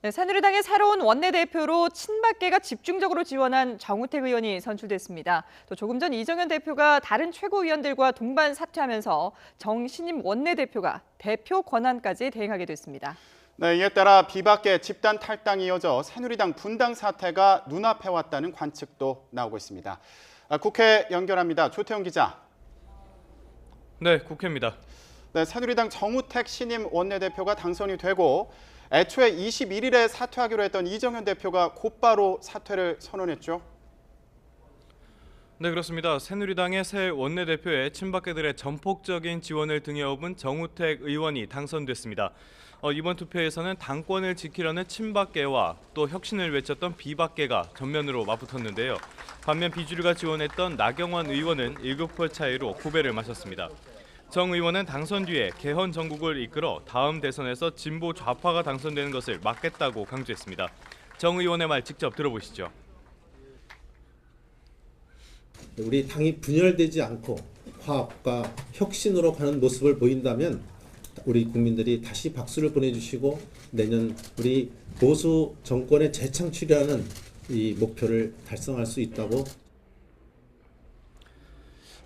네, 새누리당의 새로운 원내대표로 친박계가 집중적으로 지원한 정우택 의원이 선출됐습니다. 또 조금 전 이정현 대표가 다른 최고위원들과 동반 사퇴하면서 정신임 원내대표가 대표 권한까지 대행하게 됐습니다. 네, 이에 따라 비박계 집단 탈당이 이어져 새누리당 분당 사태가 눈앞에 왔다는 관측도 나오고 있습니다. 국회 연결합니다. 조태훈 기자. 네, 국회입니다. 네, 새누리당 정우택 신임 원내대표가 당선이 되고 애초에 21일에 사퇴하기로 했던 이정현 대표가 곧바로 사퇴를 선언했죠. 네, 그렇습니다. 새누리당의 새 원내대표에 친박계들의 전폭적인 지원을 등에 업은 정우택 의원이 당선됐습니다. 이번 투표에서는 당권을 지키려는 친박계와 또 혁신을 외쳤던 비박계가 전면으로 맞붙었는데요. 반면 비주류가 지원했던 나경원 의원은 7표 차이로 고배를 마셨습니다. 정 의원은 당선 뒤에 개헌 전국을 이끌어 다음 대선에서 진보 좌파가 당선되는 것을 막겠다고 강조했습니다. 정 의원의 말 직접 들어보시죠. 우리 당이 분열되지 않고 화합과 혁신으로 가는 모습을 보인다면 우리 국민들이 다시 박수를 보내주시고 내년 우리 보수 정권의 재창출이라는 이 목표를 달성할 수 있다고.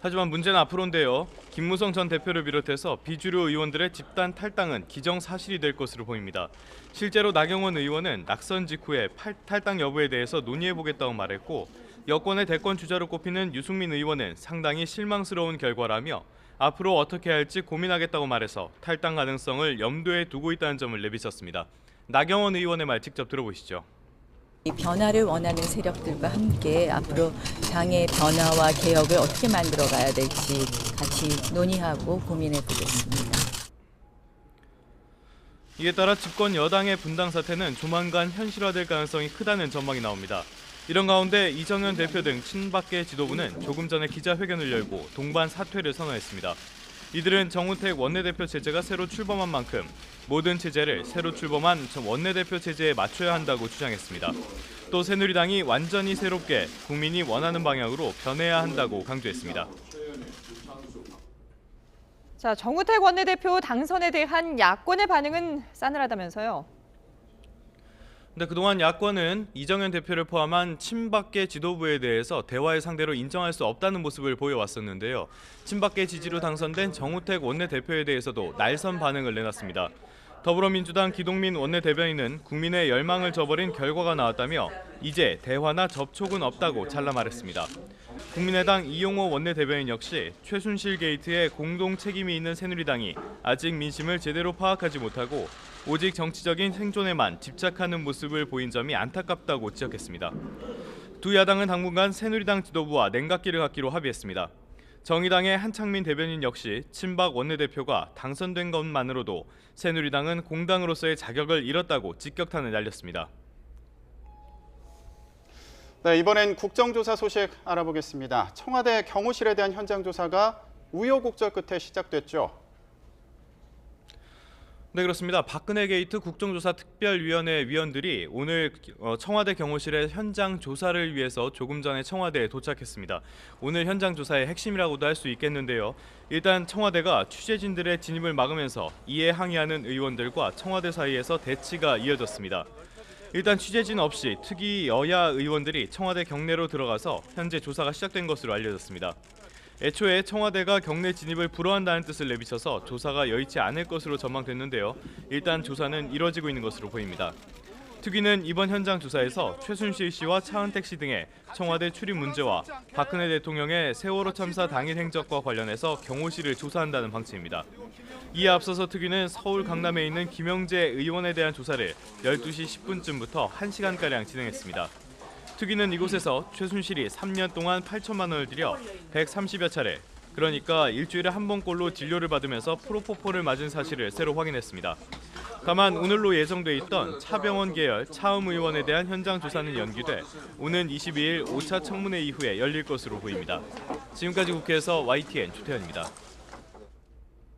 하지만 문제는 앞으로인데요. 김무성 전 대표를 비롯해서 비주류 의원들의 집단 탈당은 기정사실이 될 것으로 보입니다. 실제로 나경원 의원은 낙선 직후에 탈당 여부에 대해서 논의해보겠다고 말했고 여권의 대권 주자로 꼽히는 유승민 의원은 상당히 실망스러운 결과라며 앞으로 어떻게 할지 고민하겠다고 말해서 탈당 가능성을 염두에 두고 있다는 점을 내비쳤습니다. 나경원 의원의 말 직접 들어보시죠. 이 변화를 원하는 세력들과 함께 앞으로 당의 변화와 개혁을 어떻게 만들어 가야 될지 같이 논의하고 고민해 보겠습니다. 이에 따라 집권 여당의 분당 사태는 조만간 현실화될 가능성이 크다는 전망이 나옵니다. 이런 가운데 이정현 대표 등 친박계 지도부는 조금 전에 기자회견을 열고 동반 사퇴를 선언했습니다. 이들은 정우택 원내대표 체제가 새로 출범한 만큼 모든 체제를 새로 출범한 원내대표 체제에 맞춰야 한다고 주장했습니다. 또 새누리당이 완전히 새롭게 국민이 원하는 방향으로 변해야 한다고 강조했습니다. 자, 정우택 원내대표 당선에 대한 야권의 반응은 싸늘하다면서요. 근데 그동안 야권은 이정현 대표를 포함한 친박계 지도부에 대해서 대화의 상대로 인정할 수 없다는 모습을 보여왔었는데요. 친박계 지지로 당선된 정우택 원내대표에 대해서도 날선 반응을 내놨습니다. 더불어민주당 기동민 원내대변인은 국민의 열망을 저버린 결과가 나왔다며 이제 대화나 접촉은 없다고 잘라 말했습니다. 국민의당 이용호 원내대변인 역시 최순실 게이트에 공동 책임이 있는 새누리당이 아직 민심을 제대로 파악하지 못하고 오직 정치적인 생존에만 집착하는 모습을 보인 점이 안타깝다고 지적했습니다. 두 야당은 당분간 새누리당 지도부와 냉각기를 갖기로 합의했습니다. 정의당의 한창민 대변인 역시 친박 원내대표가 당선된 것만으로도 새누리당은 공당으로서의 자격을 잃었다고 직격탄을 날렸습니다. 네, 이번엔 국정조사 소식 알아보겠습니다. 청와대 경호실에 대한 현장 조사가 우여곡절 끝에 시작됐죠. 네, 그렇습니다. 박근혜 게이트 국정조사 특별위원회 위원들이 오늘 청와대 경호실의 현장 조사를 위해서 조금 전에 청와대에 도착했습니다. 오늘 현장 조사의 핵심이라고도 할 수 있겠는데요. 일단 청와대가 취재진들의 진입을 막으면서 이에 항의하는 의원들과 청와대 사이에서 대치가 이어졌습니다. 일단 취재진 없이 특위 여야 의원들이 청와대 경내로 들어가서 현재 조사가 시작된 것으로 알려졌습니다. 애초에 청와대가 경내 진입을 불허한다는 뜻을 내비쳐서 조사가 여의치 않을 것으로 전망됐는데요. 일단 조사는 이뤄지고 있는 것으로 보입니다. 특위는 이번 현장 조사에서 최순실 씨와 차은택 씨 등의 청와대 출입 문제와 박근혜 대통령의 세월호 참사 당일 행적과 관련해서 경호실을 조사한다는 방침입니다. 이에 앞서서 특위는 서울 강남에 있는 김영재 의원에 대한 조사를 12시 10분쯤부터 1시간가량 진행했습니다. 특위는 이곳에서 최순실이 3년 동안 8천만 원을 들여 130여 차례, 그러니까 일주일에 한 번꼴로 진료를 받으면서 프로포폴을 맞은 사실을 새로 확인했습니다. 다만 오늘로 예정돼 있던 차병원 계열 차움 의원에 대한 현장 조사는 연기돼 오는 22일 5차 청문회 이후에 열릴 것으로 보입니다. 지금까지 국회에서 YTN 조태현입니다.